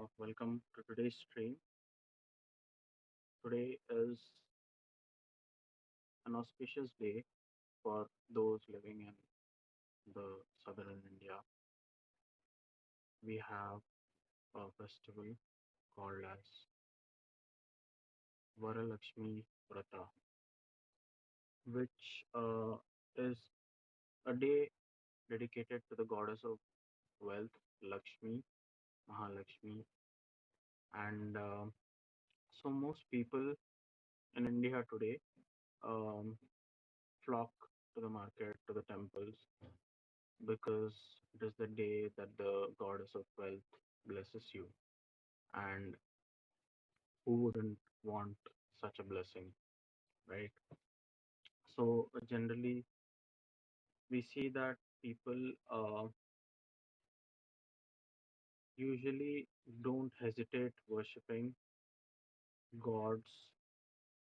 Welcome to today's stream. Today is an auspicious day for those living in the southern India. We have a festival called as Varalakshmi Vrata, which is a day dedicated to the goddess of wealth, Lakshmi, Mahalakshmi, and so most people in India today um, flock to the market, to the temples, because it is the day that the goddess of wealth blesses you. And who wouldn't want such a blessing, right? So, generally, we see that people usually don't hesitate worshipping gods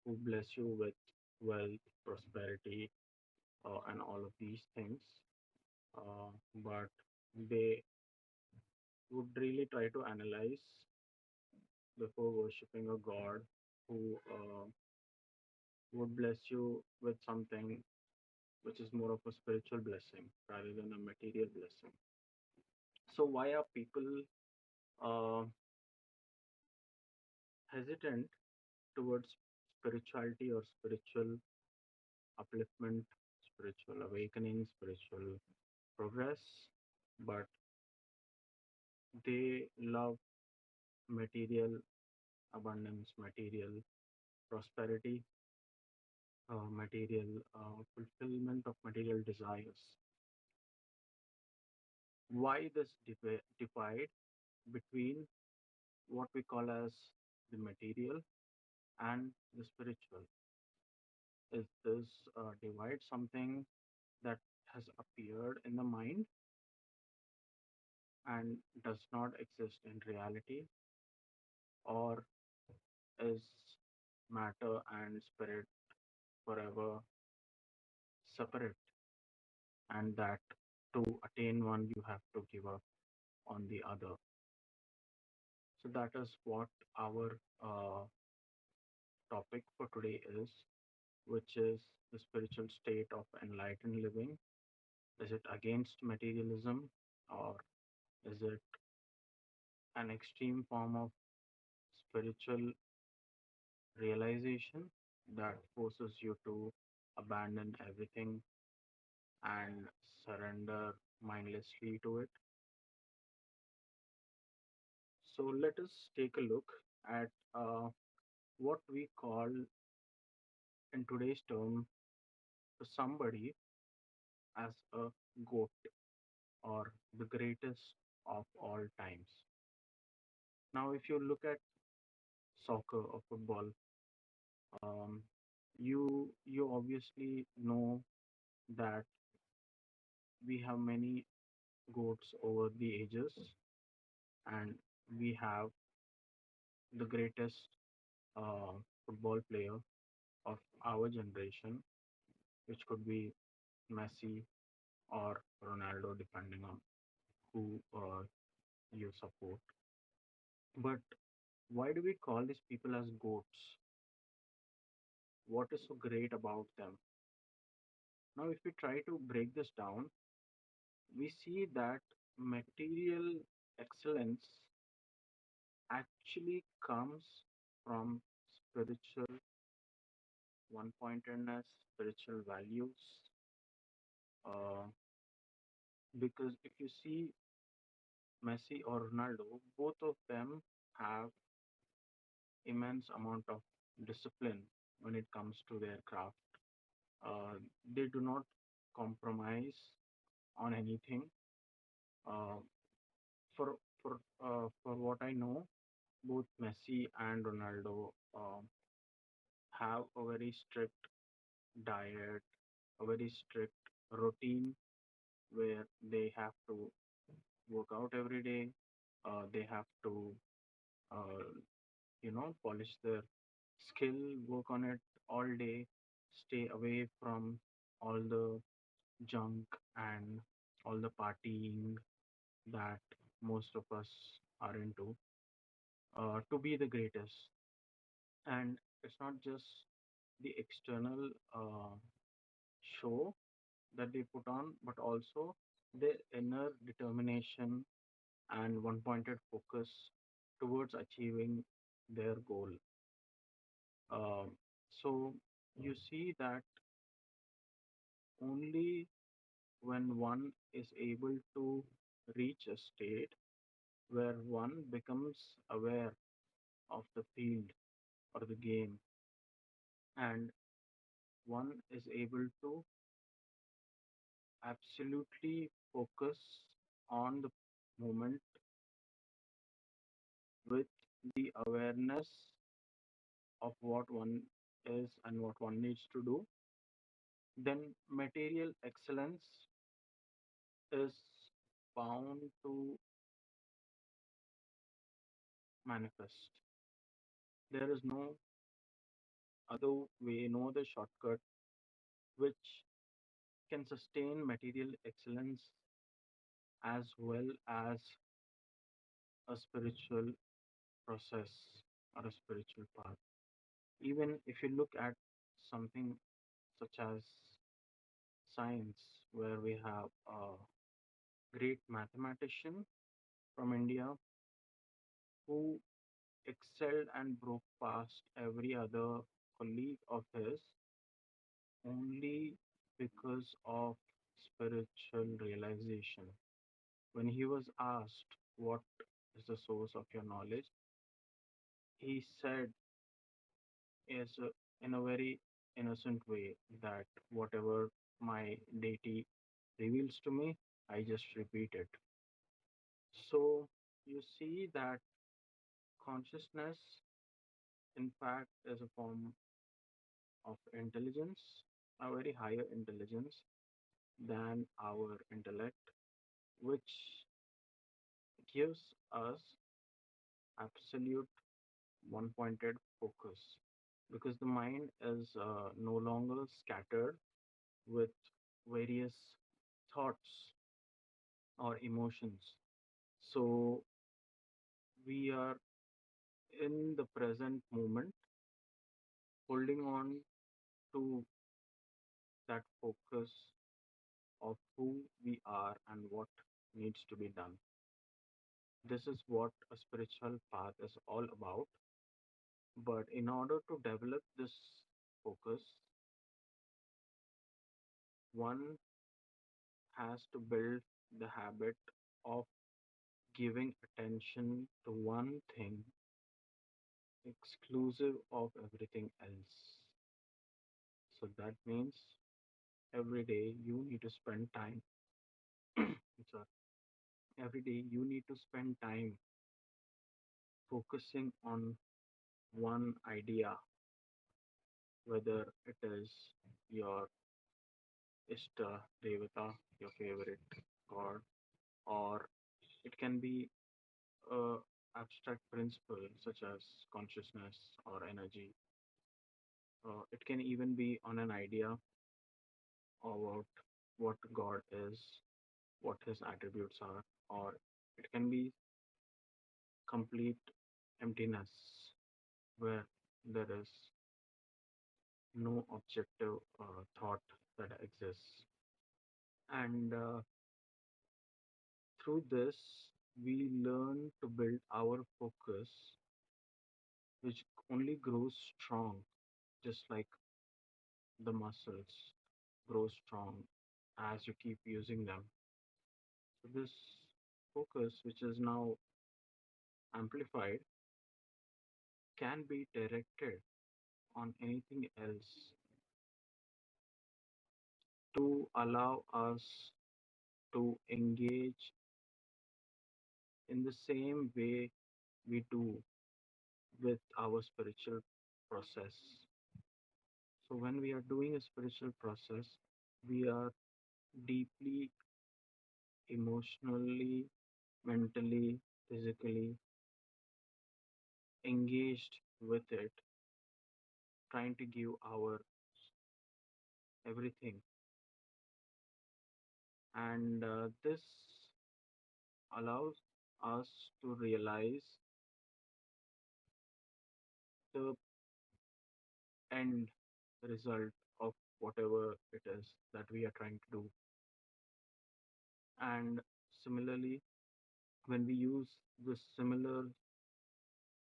who bless you with wealth, prosperity, and all of these things. But they would really try to analyze before worshipping a god who would bless you with something which is more of a spiritual blessing rather than a material blessing. So, why are people uh, hesitant towards spirituality or spiritual upliftment, spiritual awakening, spiritual progress, but they love material abundance, material prosperity, material fulfillment of material desires? Why this divide between what we call as the material and the spiritual? Is this divide something that has appeared in the mind and does not exist in reality, or is matter and spirit forever separate, and that to attain one you have to give up on the other? So that is what our topic for today is, which is the spiritual state of enlightened living. Is it against materialism, or is it an extreme form of spiritual realization that forces you to abandon everything and surrender mindlessly to it? So let us take a look at what we call in today's term to somebody as a goat, or the greatest of all times. Now, if you look at soccer or football, um, you obviously know that we have many goats over the ages, and we have the greatest uh, football player of our generation, which could be Messi or Ronaldo, depending on who you support. But why do we call these people as goats? What is so great about them? Now, if we try to break this down, we see that material excellence actually comes from spiritual one pointedness, spiritual values. Uh, because if you see Messi or Ronaldo, both of them have immense amount of discipline when it comes to their craft. Uh, they do not compromise on anything. Uh, for for what I know, both Messi and Ronaldo have a very strict diet, a very strict routine where they have to work out every day. They have to, uh, polish their skill, work on it all day, stay away from all the junk and all the partying that most of us are into. to be the greatest. And it's not just the external show that they put on, but also their inner determination and one pointed focus towards achieving their goal. So you see that only when one is able to reach a state where one becomes aware of the field or the game, and one is able to absolutely focus on the moment with the awareness of what one is and what one needs to do, then material excellence is bound to manifest. There is no other way, no other shortcut which can sustain material excellence as well as a spiritual process or a spiritual path. Even if you look at something such as science, where we have a great mathematician from India who excelled and broke past every other colleague of his only because of spiritual realization. When he was asked, "What is the source of your knowledge?" he said, is in a very innocent way, that whatever my deity reveals to me, I just repeat it. So you see that consciousness, in fact, is a form of intelligence, a very higher intelligence than our intellect, which gives us absolute one pointed focus, because the mind is no longer scattered with various thoughts or emotions. So we are in the present moment, holding on to that focus of who we are and what needs to be done. This is what a spiritual path is all about. But in order to develop this focus, one has to build the habit of giving attention to one thing exclusive of everything else. So that means every day you need to spend time. Sorry, every day you need to spend time focusing on one idea, whether it is your Ishta Devata, your favorite god, or it can be a abstract principle such as consciousness or energy. It can even be on an idea about what God is, what his attributes are, or it can be complete emptiness where there is no objective thought that exists. And through this, we learn to build our focus, which only grows strong, just like the muscles grow strong as you keep using them. So, this focus, which is now amplified, can be directed on anything else to allow us to engage in the same way we do with our spiritual process. So, when we are doing a spiritual process, we are deeply emotionally, mentally, physically engaged with it, trying to give our everything. And this allows us to realize the end result of whatever it is that we are trying to do. And similarly, when we use this similar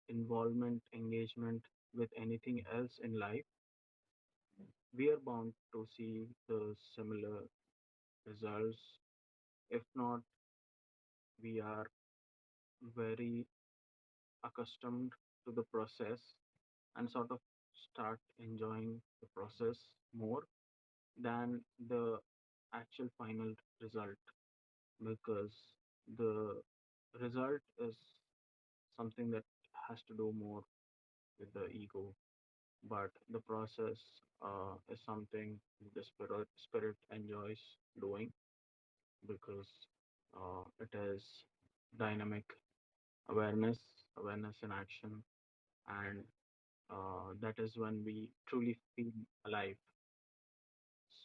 involvement, engagement with anything else in life, we are bound to see the similar results. If not, we are very accustomed to the process and sort of start enjoying the process more than the actual final result, because the result is something that has to do more with the ego, but the process is something the spirit enjoys doing, because it is dynamic awareness, awareness in action, and that is when we truly feel alive.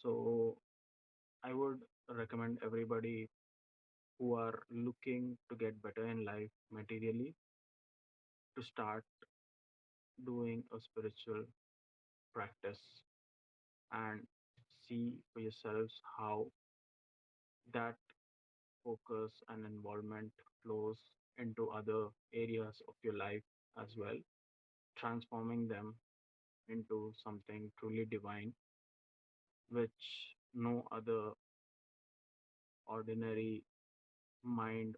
So I would recommend everybody who are looking to get better in life materially to start doing a spiritual practice and see for yourselves how that focus and involvement flows into other areas of your life as well, transforming them into something truly divine, which no other ordinary mind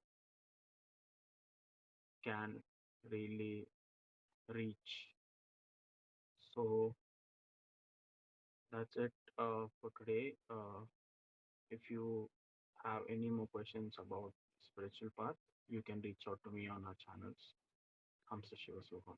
can really reach. So that's it for today. If you have any more questions about spiritual path, you can reach out to me on our channels. Hamsa Shiva Soham.